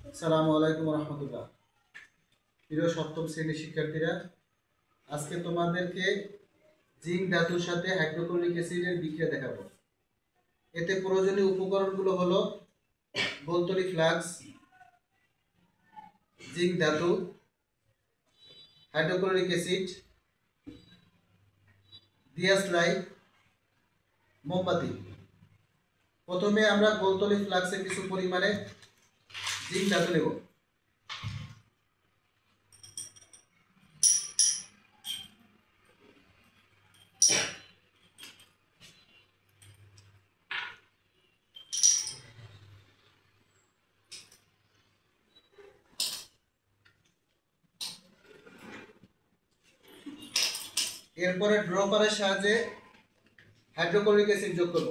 আসসালামু আলাইকুম রহমতুল্লাহ। প্রিয় সপ্তম শ্রেণীর শিক্ষার্থীরা, আজকে তোমাদেরকে জিঙ্ক ধাতুর সাথে হাইড্রোক্লোরিক অ্যাসিডের বিক্রিয়া দেখাবো। এতে প্রয়োজনীয় উপকরণগুলো হলো গোলতলি ফ্লাক্স, জিঙ্ক ধাতু, হাইড্রোক্লোরিক অ্যাসিড, দিয়াস লাইট, মোমবাতি। প্রথমে আমরা গোলতলি ফ্লাক্সে কিছু পরিমাণে জিঙ্ক ধাতু নেব। এরপরে ড্রপারের সাহায্যে হাইড্রোক্লোরিক অ্যাসিড যোগ করব।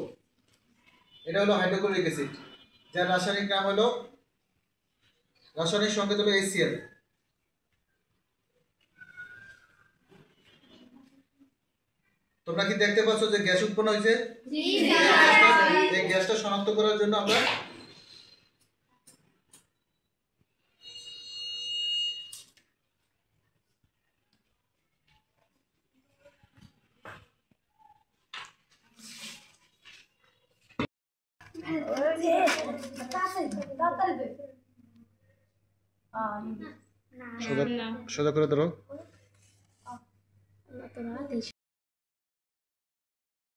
এটা হলো হাইড্রোক্লোরিক অ্যাসিড, যার রাসায়নিক নাম হলো, রাসায়নিক সংকেত হলো HCl। তোমরা কি দেখতে পাচ্ছ যে গ্যাস উৎপন্ন হয়েছে? এই গ্যাসটা শনাক্ত করার জন্য আমরা সোজা করে ধরো।